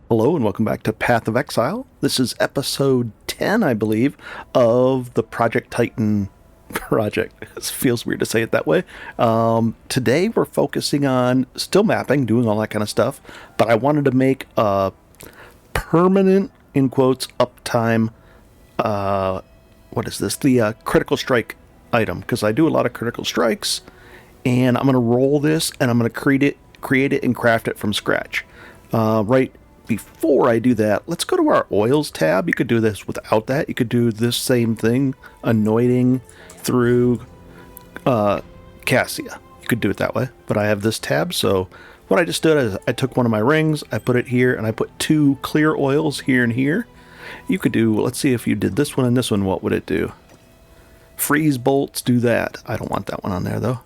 Hello and welcome back to Path of Exile. This is episode 10, I believe, of the Project Titan project. It feels weird to say it that way. Today we're focusing on still mapping, doing all that kind of stuff, but I wanted to make a permanent, in quotes, uptime, what is this? The critical strike item, because I do a lot of critical strikes, and I'm going to roll this, and I'm going to create it and craft it from scratch. Right before I do that, let's go to our oils tab. You could do this without that. You could do this same thing, anointing through Cassia. You could do it that way, but I have this tab. So what I just did is I took one of my rings, I put it here, and I put two clear oils here and here. You could do, let's see if you did this one and this one, what would it do? Freeze bolts, do that. I don't want that one on there though.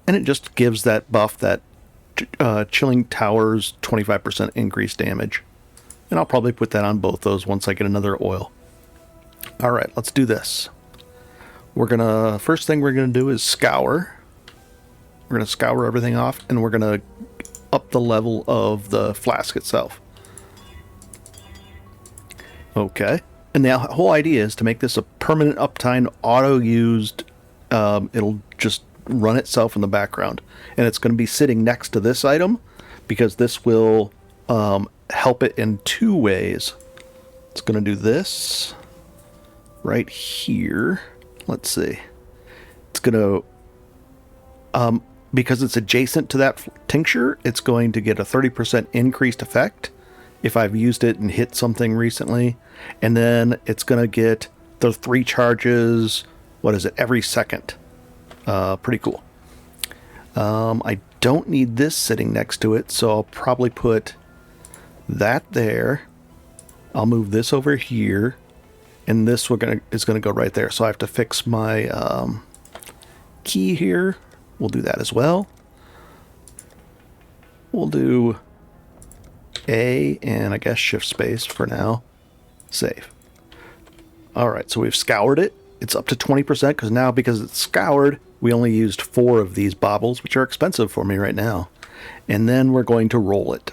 And it just gives that buff, that chilling towers 25% increased damage. And I'll probably put that on both those once I get another oil. Alright, let's do this. First thing we're gonna do is scour. We're gonna scour everything off, and we're gonna up the level of the flask itself. Okay. And the whole idea is to make this a permanent uptime, auto-used. It'll just run itself in the background, and it's going to be sitting next to this item because this will help it in two ways. It's going to do this right here. Let's see. It's going to because it's adjacent to that tincture, it's going to get a 30% increased effect if I've used it and hit something recently, and then it's going to get the 3 charges, what is it, every second. Pretty cool. I don't need this sitting next to it, so I'll probably put that there. I'll move this over here, and this is gonna go right there. So I have to fix my key here. We'll do that as well. We'll do A and I guess shift space for now. Save. All right, so we've scoured it. It's up to 20% because it's scoured, we only used 4 of these baubles, which are expensive for me right now. And then we're going to roll it.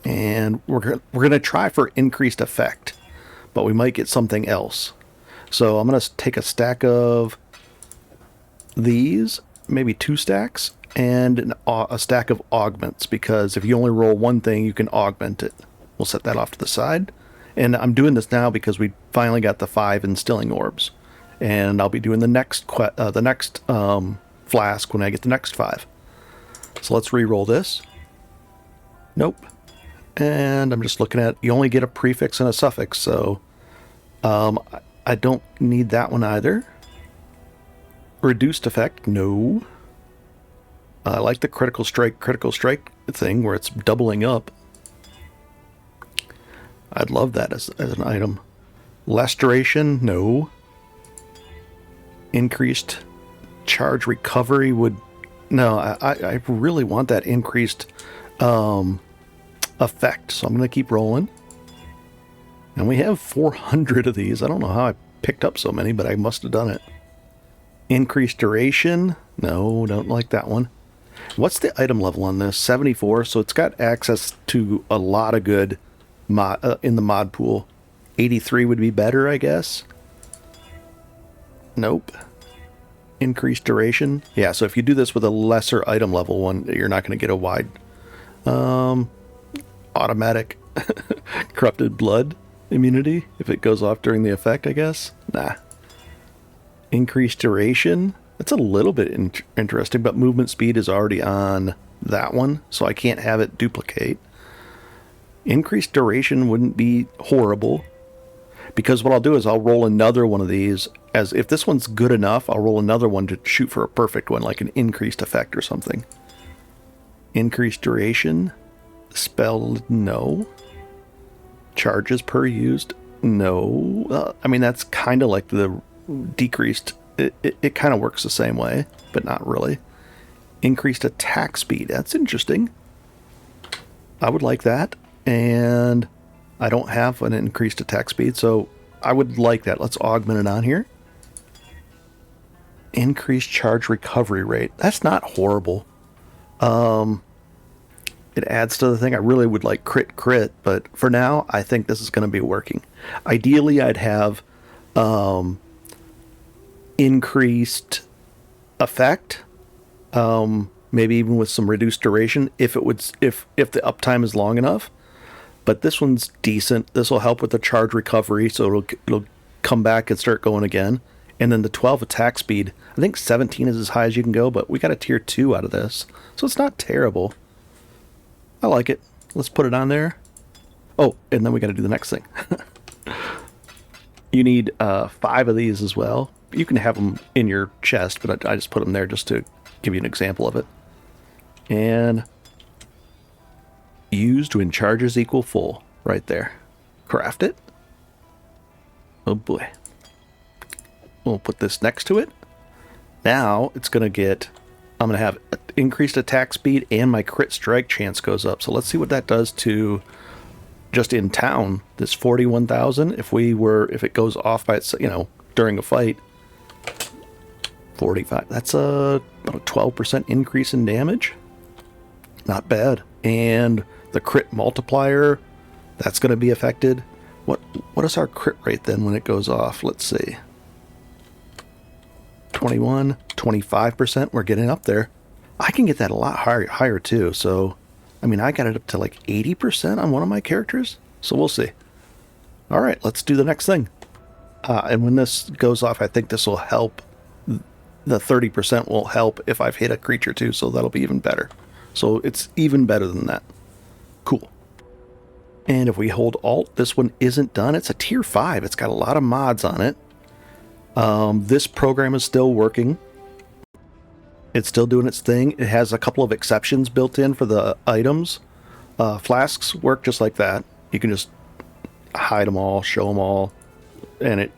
And we're going to try for increased effect, but we might get something else. So I'm going to take a stack of these, maybe 2 stacks, and a stack of augments, because if you only roll one thing, you can augment it. We'll set that off to the side. And I'm doing this now because we finally got the 5 instilling orbs. And I'll be doing the next flask when I get the next 5. So let's re-roll this. Nope. And I'm just looking at, you only get a prefix and a suffix, so I don't need that one either. Reduced effect, no. I like the critical strike thing where it's doubling up. I'd love that as an item. Less duration, no. Increased charge recovery would... No, I really want that increased effect, so I'm going to keep rolling. And we have 400 of these. I don't know how I picked up so many, but I must have done it. Increased duration, no, don't like that one. What's the item level on this? 74, so it's got access to a lot of good mod in the mod pool. 83 would be better, I guess. Nope. Increased duration. Yeah, so if you do this with a lesser item level one, you're not going to get a wide automatic corrupted blood immunity if it goes off during the effect, I guess. Nah. Increased duration. That's a little bit interesting, but movement speed is already on that one, so I can't have it duplicate. Increased duration wouldn't be horrible, because what I'll do is I'll roll another one of these. As if this one's good enough, I'll roll another one to shoot for a perfect one, like an increased effect or something. Increased duration. Spell, no. Charges per used, no. I mean, that's kind of like the decreased. It kind of works the same way, but not really. Increased attack speed. That's interesting. I would like that. And I don't have an increased attack speed, so I would like that. Let's augment it on here. Increased charge recovery rate. That's not horrible. It adds to the thing. I really would like crit, but for now, I think this is going to be working. Ideally, I'd have increased effect, maybe even with some reduced duration if the uptime is long enough. But this one's decent. This will help with the charge recovery, so it'll come back and start going again. And then the 12 attack speed. I think 17 is as high as you can go, but we got a tier 2 out of this, so it's not terrible. I like it. Let's put it on there. Oh, and then we got to do the next thing. You need 5 of these as well. You can have them in your chest, but I just put them there just to give you an example of it. And used when charges equal full. Right there. Craft it. Oh boy. We'll put this next to it. Now it's going to get... I'm going to have increased attack speed and my crit strike chance goes up. So let's see what that does to just in town. This 41,000. If it goes off by its, during a fight. 45. That's about a 12% increase in damage. Not bad. And the crit multiplier, that's going to be affected. What is our crit rate then when it goes off? Let's see. 21, 25%. We're getting up there. I can get that a lot higher too. So, I got it up to like 80% on one of my characters. So we'll see. All right, let's do the next thing. And when this goes off, I think this will help. The 30% will help if I've hit a creature too. So that'll be even better. So it's even better than that. Cool. And if we hold Alt, this one isn't done. It's a tier 5. It's got a lot of mods on it. This program is still working. It's still doing its thing. It has a couple of exceptions built in for the items. Flasks work just like that. You can just hide them all, show them all, and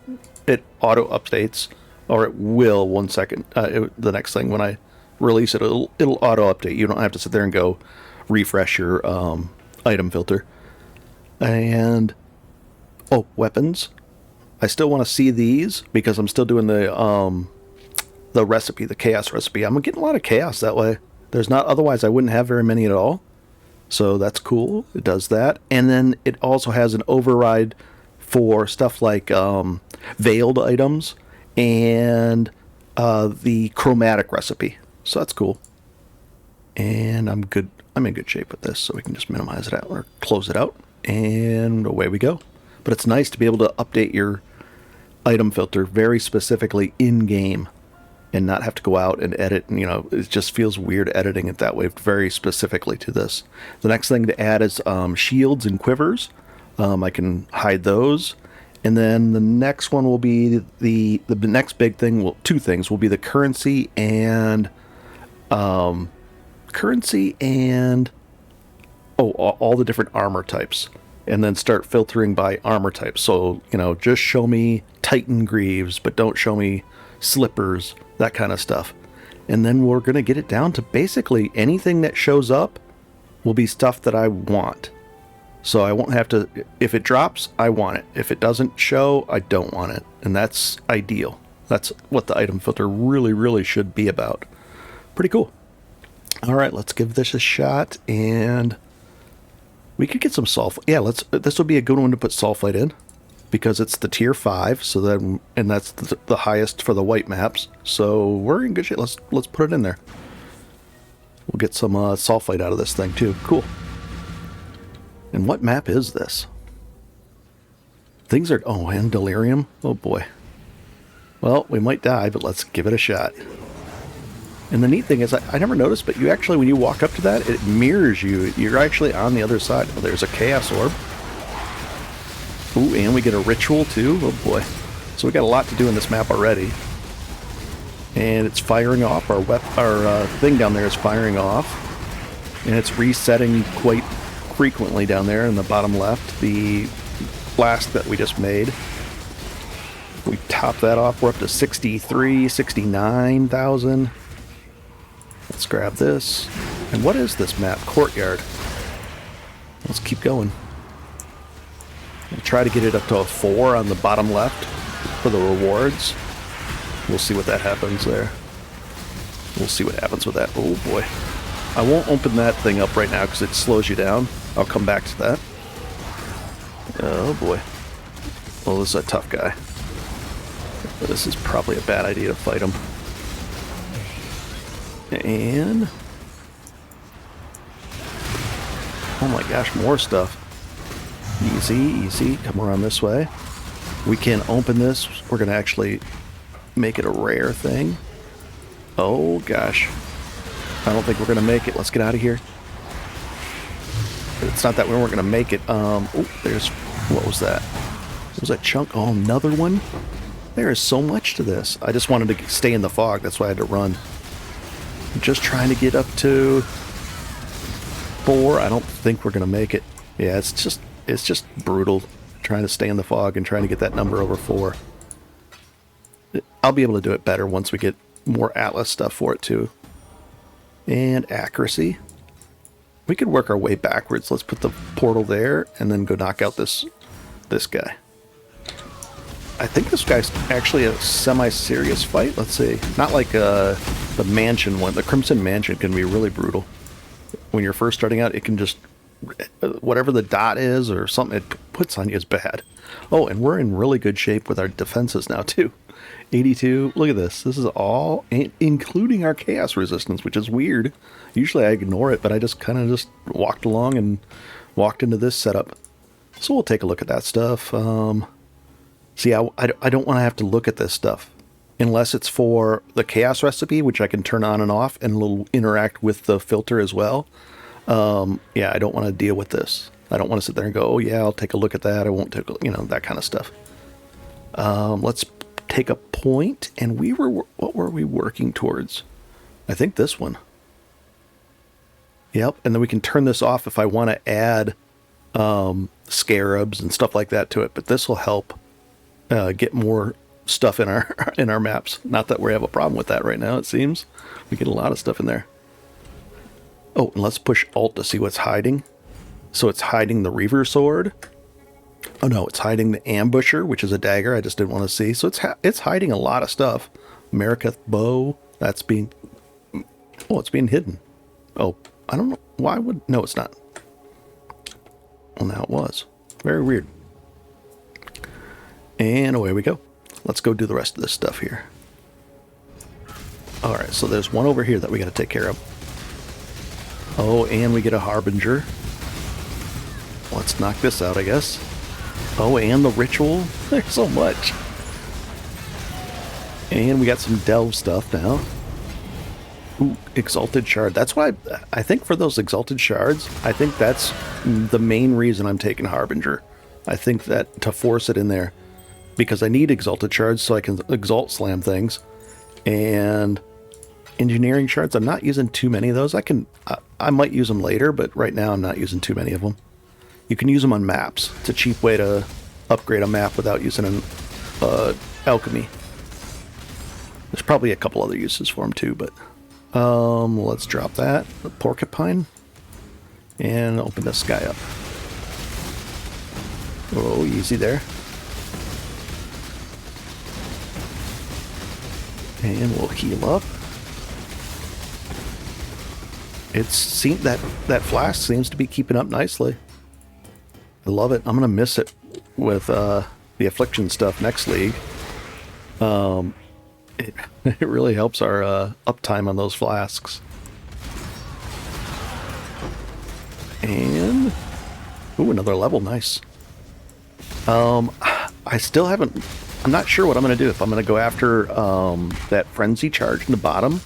it auto updates, or it will 1 second. The next thing when I release it, it'll auto update. You don't have to sit there and go refresh your item filter. And weapons. I still want to see these because I'm still doing the recipe, the chaos recipe. I'm getting a lot of chaos that way. There's not, otherwise I wouldn't have very many at all. So that's cool. It does that. And then it also has an override for stuff like veiled items and the chromatic recipe. So that's cool. And I'm good. I'm in good shape with this, so we can just minimize it out or close it out. And away we go. But it's nice to be able to update your item filter very specifically in-game and not have to go out and edit. And, it just feels weird editing it that way very specifically to this. The next thing to add is shields and quivers. I can hide those. And then the next one will be the next big thing. Well, 2 things will be the currency and all the different armor types. And then start filtering by armor type. So, just show me Titan Greaves, but don't show me Slippers, that kind of stuff. And then we're going to get it down to basically anything that shows up will be stuff that I want. So I won't have to, if it drops, I want it. If it doesn't show, I don't want it. And that's ideal. That's what the item filter really, really should be about. Pretty cool. All right, let's give this a shot and... we could get some sulfite. Yeah, this would be a good one to put sulfite in because it's the tier 5. So then, and that's the highest for the white maps. So we're in good shape. Let's put it in there. We'll get some sulfite out of this thing too. Cool. And what map is this? Things are... and Delirium. Oh boy. Well, we might die, but let's give it a shot. And the neat thing is, I never noticed, but you actually, when you walk up to that, it mirrors you. You're actually on the other side. Oh, there's a Chaos Orb. Ooh, and we get a Ritual, too. Oh, boy. So we got a lot to do in this map already. And it's firing off. Our thing down there is firing off. And it's resetting quite frequently down there in the bottom left. The Flask that we just made. We top that off. We're up to 69,000. Let's grab this. And what is this map? Courtyard. Let's keep going. We'll try to get it up to a 4 on the bottom left for the rewards. We'll see what that happens there. We'll see what happens with that. Oh boy. I won't open that thing up right now because it slows you down. I'll come back to that. Oh boy. Well, this is a tough guy. This is probably a bad idea to fight him. And... oh my gosh, more stuff. Easy, easy. Come around this way. We can open this. We're going to actually make it a rare thing. Oh gosh. I don't think we're going to make it. Let's get out of here. It's not that we weren't going to make it. Oh, there's... what was that? It was a chunk. Oh, another one? There is so much to this. I just wanted to stay in the fog. That's why I had to run. I'm just trying to get up to 4. I don't think we're going to make it. Yeah, it's just brutal trying to stay in the fog and trying to get that number over 4. I'll be able to do it better once we get more Atlas stuff for it too. And accuracy. We could work our way backwards. Let's put the portal there and then go knock out this guy. I think this guy's actually a semi-serious fight. Let's see. Not like the mansion one. The Crimson Mansion can be really brutal. When you're first starting out, it can just... whatever the dot is or something it puts on you is bad. Oh, and we're in really good shape with our defenses now, too. 82. Look at this. This is all, including our chaos resistance, which is weird. Usually I ignore it, but I just kind of just walked along and walked into this setup. So we'll take a look at that stuff. See, I don't want to have to look at this stuff unless it's for the chaos recipe, which I can turn on and off and it'll interact with the filter as well. Yeah, I don't want to deal with this. I don't want to sit there and go, oh yeah, I'll take a look at that. I won't take, that kind of stuff. Let's take a point, and what were we working towards? I think this one. Yep, and then we can turn this off if I want to add scarabs and stuff like that to it, but this will help get more stuff in our maps. Not that we have a problem with that right now, it seems. We get a lot of stuff in there. Oh, and let's push Alt to see what's hiding. So it's hiding the Reaver Sword. Oh no, it's hiding the Ambusher, which is a dagger I just didn't want to see. So it's hiding a lot of stuff. Marikath Bow, that's being... oh, it's being hidden. Oh, I don't know. Why would... no, it's not. Well, now it was. Very weird. And away we go. Let's go do the rest of this stuff here. Alright, so there's one over here that we got to take care of. Oh, and we get a Harbinger. Let's knock this out, I guess. Oh, and the Ritual. There's so much. And we got some Delve stuff now. Ooh, Exalted Shard. That's why I think for those Exalted Shards, I think that's the main reason I'm taking Harbinger. I think that to force it in there. Because I need Exalted Shards so I can Exalt Slam things. And Engineering Shards, I'm not using too many of those. I might use them later, but right now I'm not using too many of them. You can use them on maps. It's a cheap way to upgrade a map without using an alchemy. There's probably a couple other uses for them too, but let's drop that. The Porcupine. And open this guy up. Oh, easy there. And we'll heal up. That Flask seems to be keeping up nicely. I love it. I'm gonna miss it with the Affliction stuff next league. It really helps our uptime on those flasks. And ooh, another level, nice. I still haven't. I'm not sure what I'm gonna do. If I'm gonna go after that frenzy charge in the bottom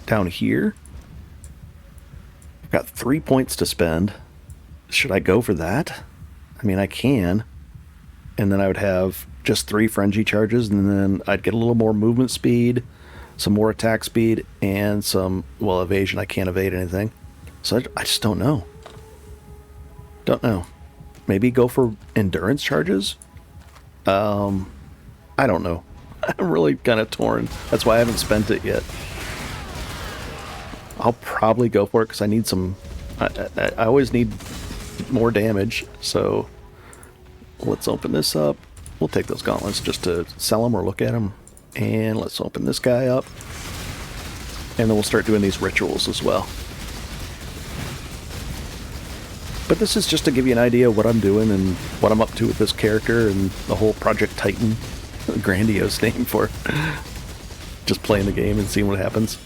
down here. I've got 3 points to spend. Should I go for that? I mean, I can. And then I would have just 3 frenzy charges, and then I'd get a little more movement speed, some more attack speed, and some, well, evasion. I can't evade anything. So I just don't know. Don't know. Maybe go for endurance charges? I don't know. I'm really kind of torn. That's why I haven't spent it yet. I'll probably go for it because I need some... I always need more damage, so let's open this up. We'll take those gauntlets just to sell them or look at them. And let's open this guy up. And then we'll start doing these rituals as well. But this is just to give you an idea of what I'm doing and what I'm up to with this character and the whole Project Titan, grandiose name for just playing the game and seeing what happens.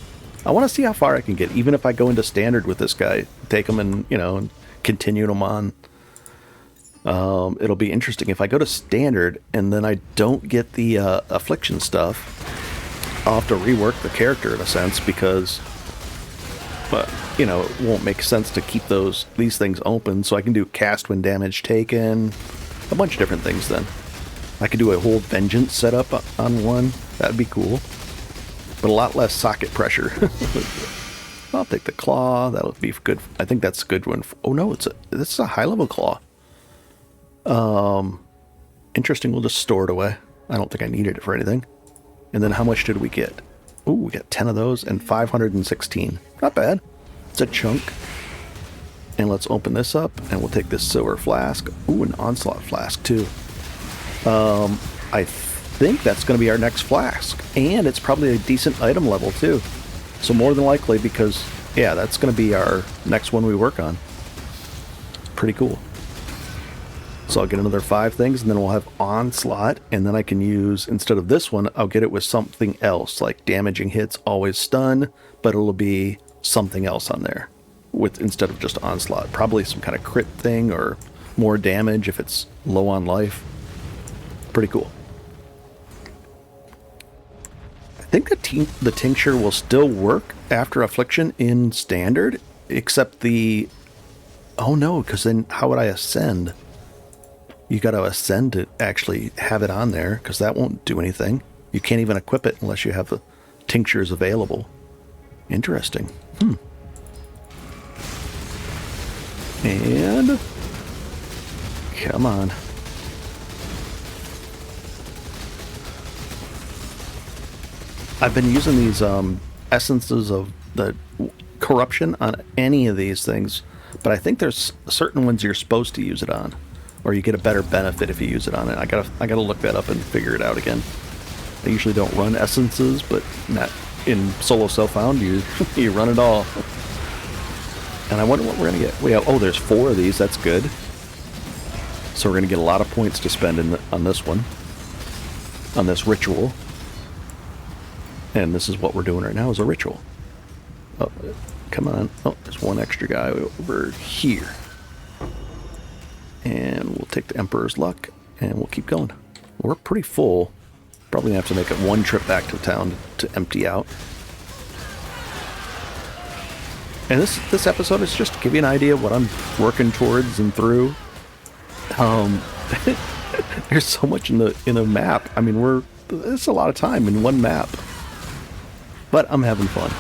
I want to see how far I can get, even if I go into standard with this guy, take him and, you know, and continue him on. It'll be interesting if I go to standard and then I don't get the affliction stuff. I'll have to rework the character in a sense because, but you know, it won't make sense to keep these things open. So I can do cast when damage taken, a bunch of different things. Then I could do a whole vengeance setup on one. That'd be cool, but a lot less socket pressure. I'll take the claw. That'll be good. I think that's a good one. Oh no, this is a high level claw. Interesting. We'll just store it away. I don't think I needed it for anything. And then how much did we get? Ooh, we got 10 of those and 516. Not bad. It's a chunk. And let's open this up and we'll take this silver flask. Ooh, an onslaught flask too. I think that's going to be our next flask. And it's probably a decent item level too. So more than likely, because yeah, that's going to be our next one we work on. Pretty cool. So I'll get another 5 things, and then we'll have Onslaught, and then I can use, instead of this one, I'll get it with something else, like damaging hits, always stun, but it'll be something else on there, with instead of just Onslaught. Probably some kind of crit thing, or more damage if it's low on life. Pretty cool. I think the tincture will still work after Affliction in Standard, except the... Oh no, because then how would I ascend? You got to ascend to actually have it on there, because that won't do anything. You can't even equip it unless you have the tinctures available. Interesting. And come on. I've been using these essences of the corruption on any of these things, but I think there's certain ones you're supposed to use it on. Or you get a better benefit if you use it on it. I gotta look that up and figure it out again. I usually don't run essences, but not in Solo Self Found. You run it all. And I wonder what we're gonna get. There's 4 of these. That's good. So we're gonna get a lot of points to spend on this one, on this ritual. And this is what we're doing right now, is a ritual. Oh, come on! Oh, there's one extra guy over here. And we'll take the Emperor's Luck, and we'll keep going. We're pretty full. Probably gonna have to make it one trip back to town to empty out. And this episode is just to give you an idea of what I'm working towards and through. There's so much in the map. I mean, it's a lot of time in one map. But I'm having fun.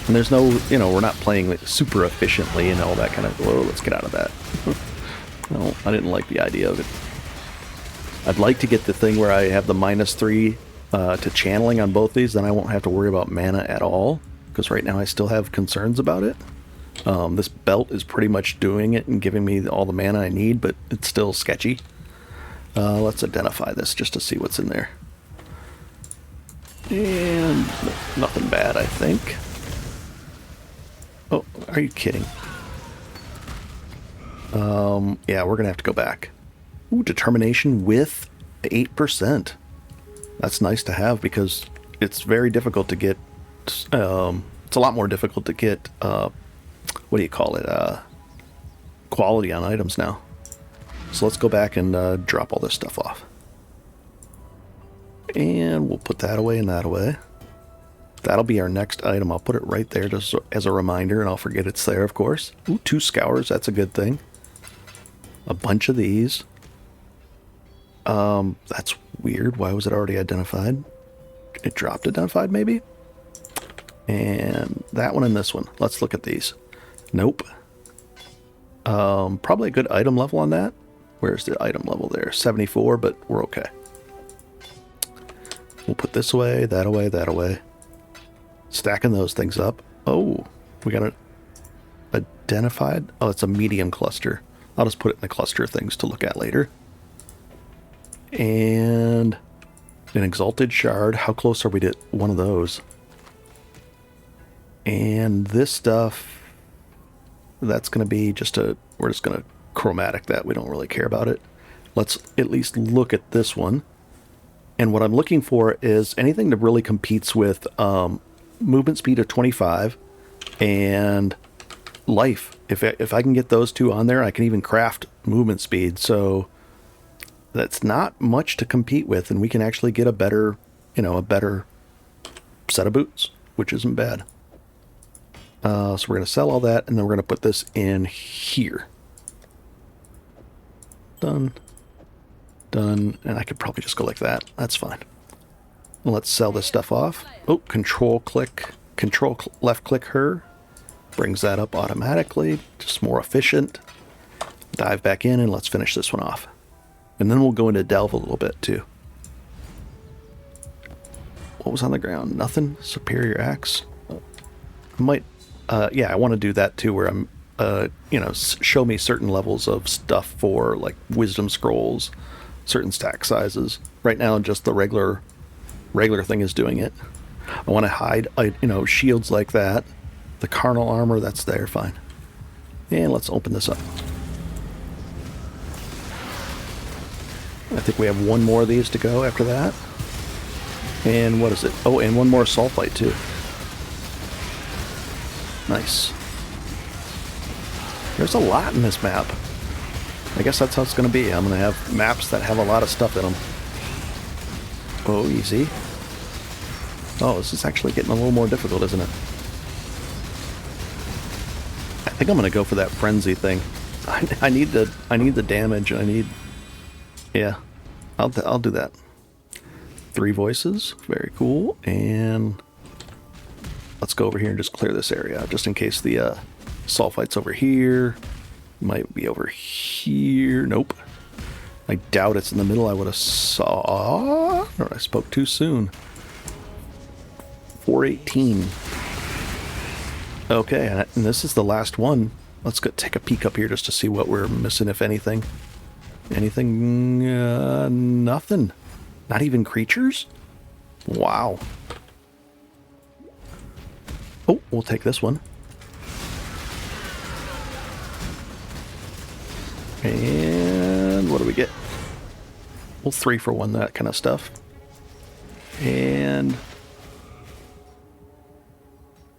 And there's no, we're not playing like super efficiently and all that kind of, whoa, let's get out of that. No, I didn't like the idea of it. I'd like to get the thing where I have the -3 to channeling on both these, then I won't have to worry about mana at all, because right now I still have concerns about it. This belt is pretty much doing it and giving me all the mana I need, but it's still sketchy. Let's identify this just to see what's in there. And nothing bad, I think. Oh, are you kidding? Yeah, we're gonna have to go back. Ooh, determination with 8%. That's nice to have, because it's very difficult to get, it's a lot more difficult to get, what do you call it, quality on items now. So let's go back and drop all this stuff off. And we'll put that away and that away. That'll be our next item. I'll put it right there just as a reminder, and I'll forget it's there, of course. Ooh, 2 scours, that's a good thing. A bunch of these. That's weird. Why was it already identified? It dropped identified, maybe? And that one and this one. Let's look at these. Nope. Probably a good item level on that. Where's the item level there? 74, but we're okay. We'll put this away, that away, that away. Stacking those things up. Oh, we got it identified. Oh, it's a medium cluster. I'll just put it in the cluster of things to look at later. And an exalted shard. How close are we to one of those? And this stuff, That's going to be just we're just going to chromatic that. We don't really care about it. Let's at least look at this one. And what I'm looking for is anything that really competes with movement speed of 25 and life. If I can get those two on there, I can even craft movement speed. So that's not much to compete with, and we can actually get a better set of boots, which isn't bad. So we're going to sell all that, and then we're going to put this in here. Done. Done. And I could probably just go like that. That's fine. Let's sell this stuff off. Oh, control left click her. Brings that up automatically. Just more efficient. Dive back in and let's finish this one off. And then we'll go into delve a little bit too. What was on the ground? Nothing? Superior axe? I might, yeah, I want to do that too, where I'm, show me certain levels of stuff for like wisdom scrolls, certain stack sizes. Right now, just the regular thing is doing it. I want to hide, shields like that. The carnal armor, that's there, fine. And let's open this up. I think we have one more of these to go after that. And what is it? Oh, and one more sulfite too. Nice. There's a lot in this map. I guess that's how it's going to be. I'm going to have maps that have a lot of stuff in them. Oh, easy. Oh, this is actually getting a little more difficult, isn't it? I think I'm going to go for that frenzy thing. I need the damage. Yeah, I'll do that. 3 voices, very cool. And let's go over here and just clear this area, just in case the sulfite's over here. Might be over here. Nope. I doubt it's in the middle. I would have saw. Or I spoke too soon. 418. Okay, and this is the last one. Let's go take a peek up here just to see what we're missing, if anything. Anything? Nothing. Not even creatures? Wow. Oh, we'll take this one. And what do we get? Well, 3 for 1, that kind of stuff. And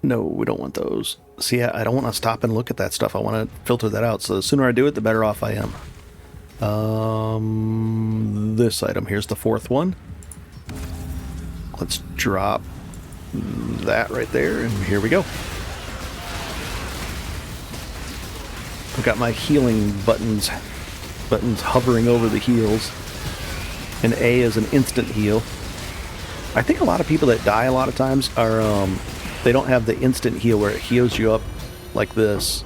no, we don't want those. See, I don't want to stop and look at that stuff. I want to filter that out. So the sooner I do it, the better off I am. This item, here's the 4th one. Let's drop that right there, and here we go. I've got my healing buttons hovering over the heals, and A is an instant heal. I think a lot of people that die a lot of times are they don't have the instant heal where it heals you up like this.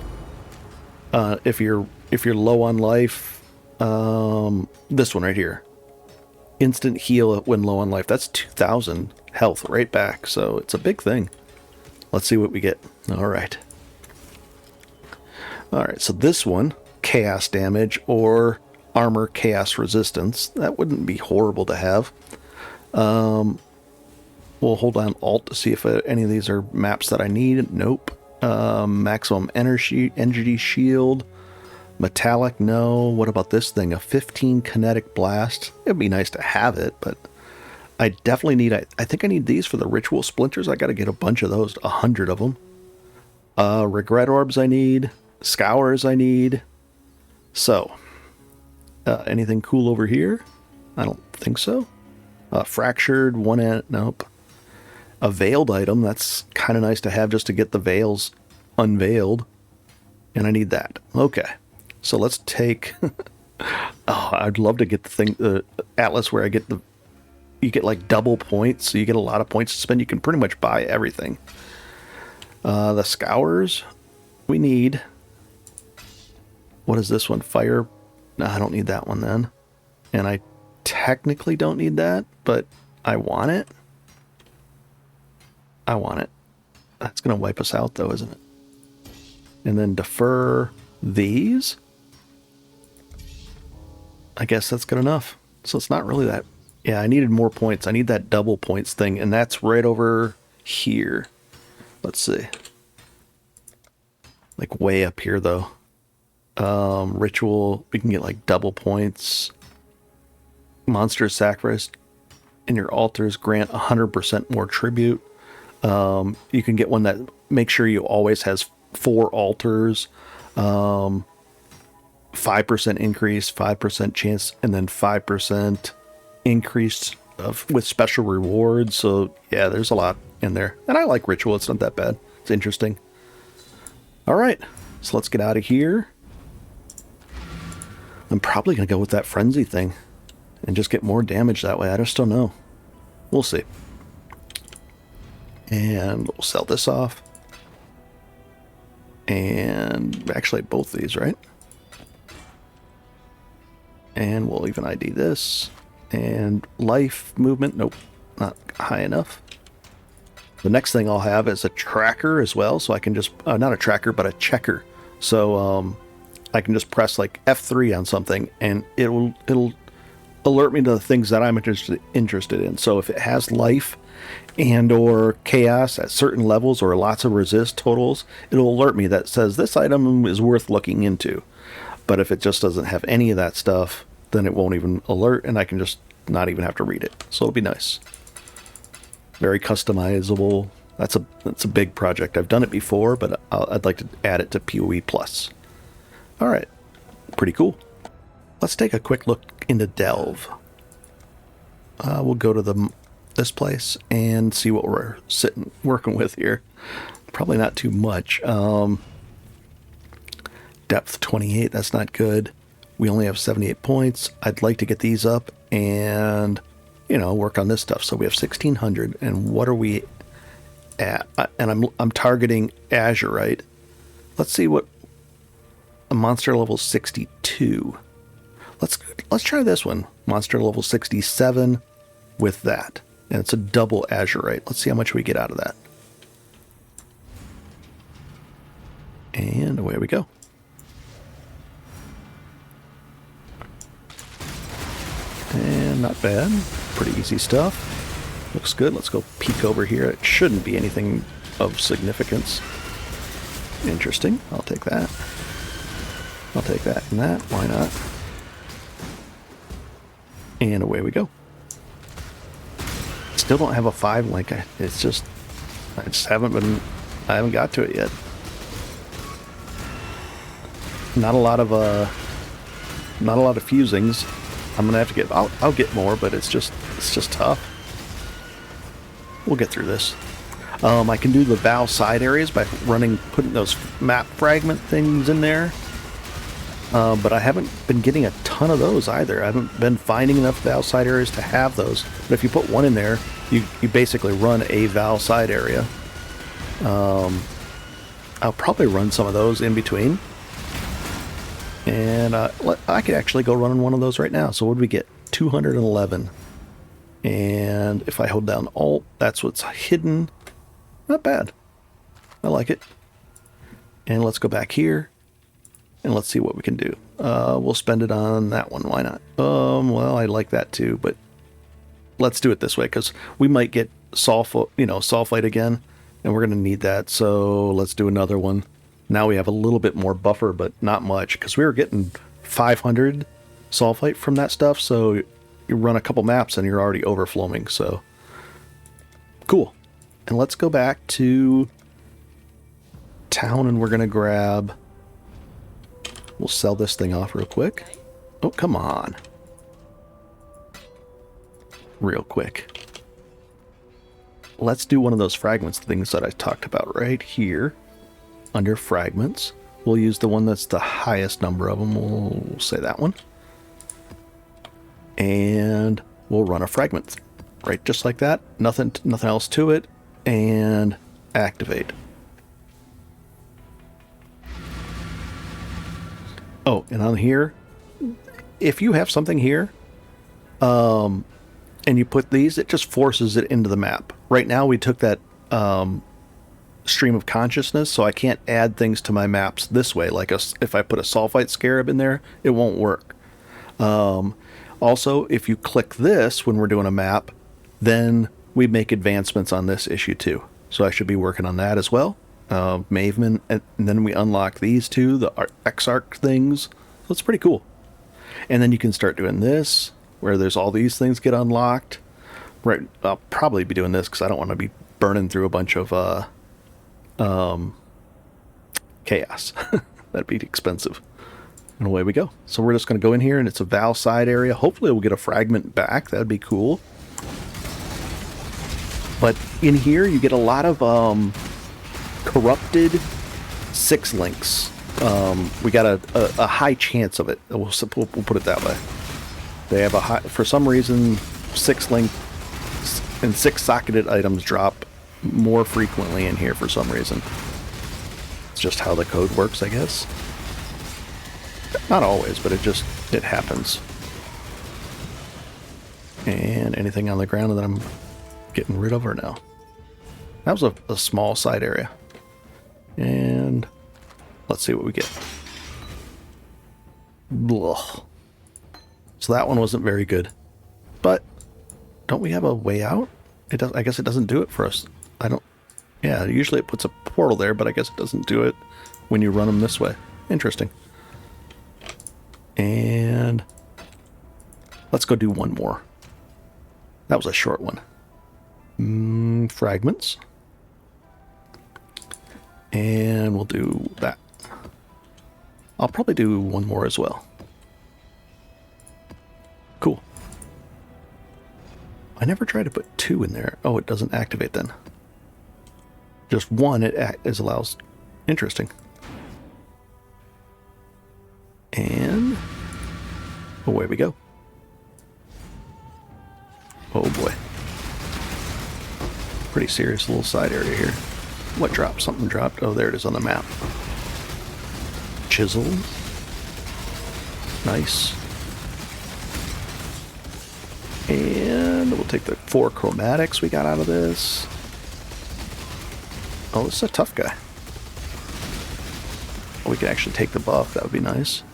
If you're low on life, this one right here, instant heal when low on life. That's 2,000 health right back, so it's a big thing. Let's see what we get. All right, so this one, chaos damage or armor chaos resistance. That wouldn't be horrible to have. We'll hold on Alt to see if any of these are maps that I need. Nope. Maximum energy shield. Metallic, no. What about this thing? A 15 kinetic blast. It'd be nice to have it, but I definitely need... I think I need these for the ritual splinters. I got to get a bunch of those, 100 of them. Regret orbs I need. Scours I need. So, anything cool over here? I don't think so. Fractured, one end, nope. A veiled item, that's kind of nice to have just to get the veils unveiled. And I need that. Okay. So let's take... oh, I'd love to get the thing, the Atlas where you get like double points, so you get a lot of points to spend. You can pretty much buy everything. The Scours, we need... What is this one? Fire? No, I don't need that one then. And I technically don't need that, but I want it. I want it. That's going to wipe us out though, isn't it? And then defer these. I guess that's good enough. So it's not really that... Yeah, I needed more points. I need that double points thing, and that's right over here. Let's see. like way up here though. Ritual, we can get like double points. Monster sacrifice in your altars grant 100% more tribute. You can get one that makes sure you always has 4 altars. 5% increase, 5% chance, and then 5% increase with special rewards. So yeah, there's a lot in there. And I like ritual. It's not that bad. It's interesting. All right, so let's get out of here. I'm probably going to go with that frenzy thing and just get more damage that way. I just don't know. We'll see. And we'll sell this off. And actually both these, right? And we'll even ID this. And life movement, nope, not high enough. The next thing I'll have is a tracker as well, so I can just, not a tracker, but a checker. So I can just press like F3 on something, and it'll alert me to the things that I'm interested in. So if it has life and or chaos at certain levels or lots of resist totals, it'll alert me that says this item is worth looking into. But if it just doesn't have any of that stuff, then it won't even alert, and I can just not even have to read it. So it'll be nice. Very customizable. That's a big project. I've done it before, but I'd like to add it to PoE Plus. All right, pretty cool. Let's take a quick look into Delve. We'll go to this place and see what we're working with here. Probably not too much. Depth 28, that's not good. We only have 78 points. I'd like to get these up and, work on this stuff. So we have 1600, and what are we at? And I'm targeting Azurite. Let's see what a monster level 62. Let's try this one. Monster level 67 with that. And it's a double Azurite. Let's see how much we get out of that. And away we go. And not bad. Pretty easy stuff. Looks good. Let's go peek over here. It shouldn't be anything of significance. Interesting. I'll take that. I'll take that and that. Why not? And away we go. Still don't have a 5 link. I just haven't got to it yet. Not a lot of fusings. I'm gonna have to get. I'll get more, but it's just tough. We'll get through this. I can do the Vow side areas by putting those map fragment things in there. But I haven't been getting a ton of those either. I haven't been finding enough Vow side areas to have those. But if you put one in there, you basically run a Vow side area. I'll probably run some of those in between. And I could actually go running one of those right now. So what did we get? 211. And if I hold down Alt, that's what's hidden. Not bad. I like it. And let's go back here. And let's see what we can do. We'll spend it on that one. Why not? Well, I like that too, but let's do it this way because we might get sulfite again, and we're going to need that. So let's do another one. Now we have a little bit more buffer, but not much because we were getting 500 sulfite from that stuff. So you run a couple maps and you're already overflowing. So cool. And let's go back to town, and we're going to grab. We'll sell this thing off real quick. Oh, come on. Real quick. Let's do one of those fragments things that I talked about right here. Under fragments. We'll use the one that's the highest number of them. We'll say that one. And we'll run a fragment. Right, just like that. Nothing else to it. And activate. Oh, and on here, if you have something here, and you put these, it just forces it into the map. Right now, we took that stream of consciousness, so I can't add things to my maps this way. Like if I put a sulfite scarab in there, it won't work. Also, if you click this when we're doing a map, then we make advancements on this issue too. So I should be working on that as well. Maven, and then we unlock these two, the Exarch things. So it's pretty cool. And then you can start doing this, where there's all these things get unlocked. Right, I'll probably be doing this because I don't want to be burning through a bunch of chaos. That'd be expensive. And away we go. So we're just going to go in here, and it's a Val side area. Hopefully we'll get a fragment back. That'd be cool. But in here, you get a lot of corrupted 6 links. We got a high chance of it. We'll put it that way. They have a high, for some reason, 6 link and 6 socketed items drop more frequently in here for some reason. It's just how the code works, I guess. Not always, but it happens. And anything on the ground that I'm getting rid of or no? That was a small side area. And let's see what we get. Ugh. So that one wasn't very good. But don't we have a way out? It does. I guess it doesn't do it for us. I don't. Yeah, usually it puts a portal there, but I guess it doesn't do it when you run them this way. Interesting. And let's go do one more. That was a short one. Fragments. And we'll do that. I'll probably do one more as well. Cool. I never tried to put 2 in there. Oh, it doesn't activate then. Just 1 it allows. Interesting. And away we go. Oh boy. Pretty serious little side area here. What dropped? Something dropped. Oh, there it is on the map. Chisel. Nice. And we'll take the 4 chromatics we got out of this. Oh, this is a tough guy. We can actually take the buff. That would be nice.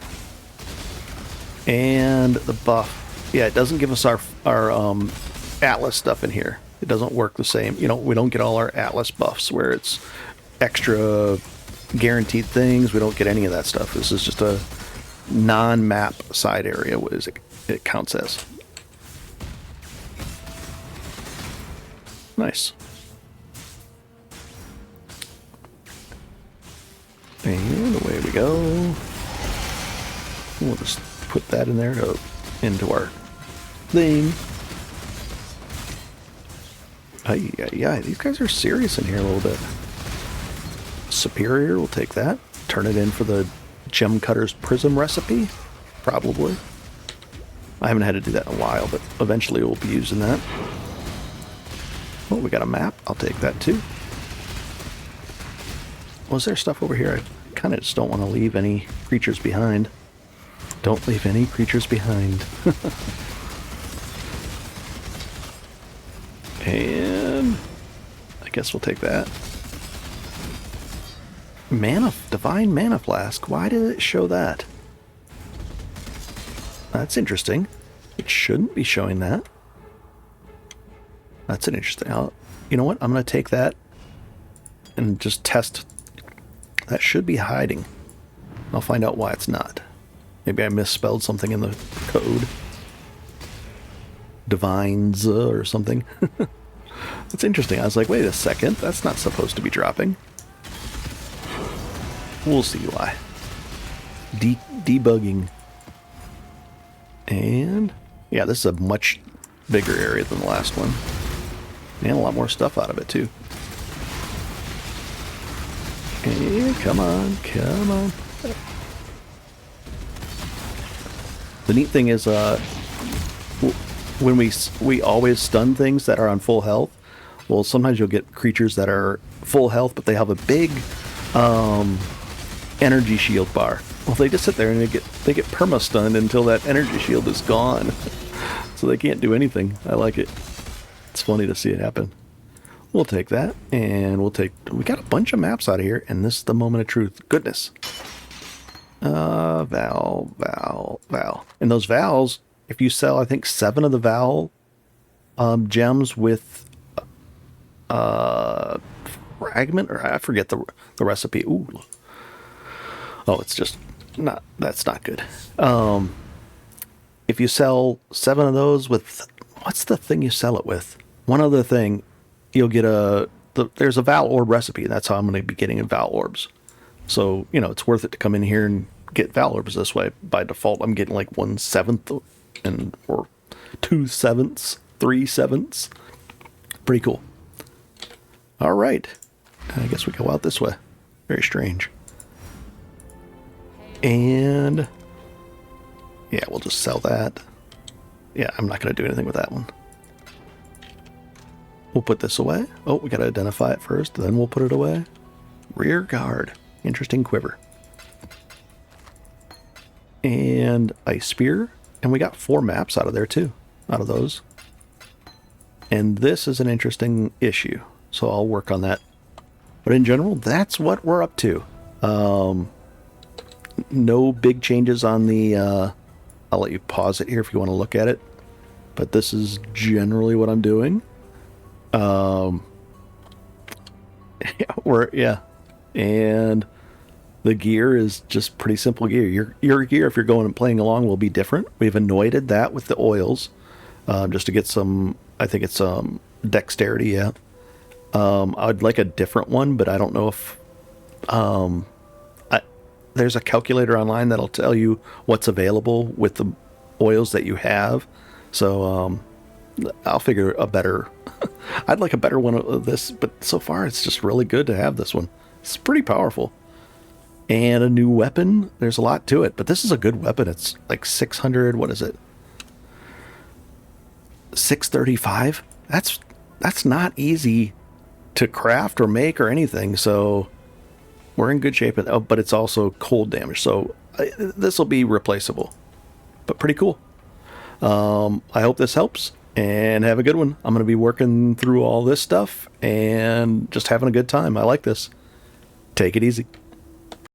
And the buff. Yeah, it doesn't give us our Atlas stuff in here. It doesn't work the same. You know, we don't get all our Atlas buffs where it's extra guaranteed things. We don't get any of that stuff. This is just a non-map side area. What is it? It counts as. Nice. And away we go. We'll just put that in there into our thing. Yeah, these guys are serious in here a little bit. Superior, we'll take that. Turn it in for the Gem Cutter's Prism recipe, probably. I haven't had to do that in a while, but eventually we'll be using that. Oh, we got a map. I'll take that too. Was there stuff over here? I kind of just don't want to leave any creatures behind. Don't leave any creatures behind. And I guess we'll take that. Divine Mana Flask. Why did it show that? That's interesting. It shouldn't be showing that. That's an interesting. You know what? I'm going to take that and just test. That should be hiding. I'll find out why it's not. Maybe I misspelled something in the code. Divines or something. That's interesting. I was like, wait a second. That's not supposed to be dropping. We'll see why. Debugging. And yeah, this is a much bigger area than the last one. And a lot more stuff out of it too. Hey, come on, come on. The neat thing is, when we always stun things that are on full health. Well, sometimes you'll get creatures that are full health, but they have a big energy shield bar. Well, they just sit there and they get perma stunned until that energy shield is gone, so they can't do anything. I like it. It's funny to see it happen. We'll take that, and we got a bunch of maps out of here, and this is the moment of truth. Goodness. Val. And those Vals, if you sell, I think 7 of the Val gems with fragment, or I forget the recipe. Ooh. Oh, it's just not, that's not good. If you sell 7 of those with, what's the thing you sell it with? One other thing, you'll get there's a Val Orb recipe. That's how I'm going to be getting Val Orbs. So, you know, it's worth it to come in here and get Val Orbs this way. By default, I'm getting like 1/7 or 2/7, 3/7. Pretty cool. All right. I guess we go out this way. Very strange. And yeah, we'll just sell that. Yeah, I'm not going to do anything with that one. We'll put this away. Oh, we got to identify it first, then we'll put it away. Rear guard. Interesting quiver. And ice spear. And we got 4 maps out of there too. Out of those. And this is an interesting issue. So I'll work on that. But in general, that's what we're up to. No big changes on the... I'll let you pause it here if you want to look at it. But this is generally what I'm doing. Yeah. And the gear is just pretty simple gear. Your gear, if you're going and playing along, will be different. We've anointed that with the oils. Just to get some, I think it's dexterity, yeah. I'd like a different one, but I don't know if... there's a calculator online that'll tell you what's available with the oils that you have. So I'll figure a better... I'd like a better one of this, but so far it's just really good to have this one. It's pretty powerful. And a new weapon. There's a lot to it, but this is a good weapon. It's like 600, what is it? 635? That's not easy to craft or make or anything, so we're in good shape. But it's also cold damage, so this will be replaceable. But pretty cool. I hope this helps, and have a good one. I'm going to be working through all this stuff and just having a good time. I like this. Take it easy.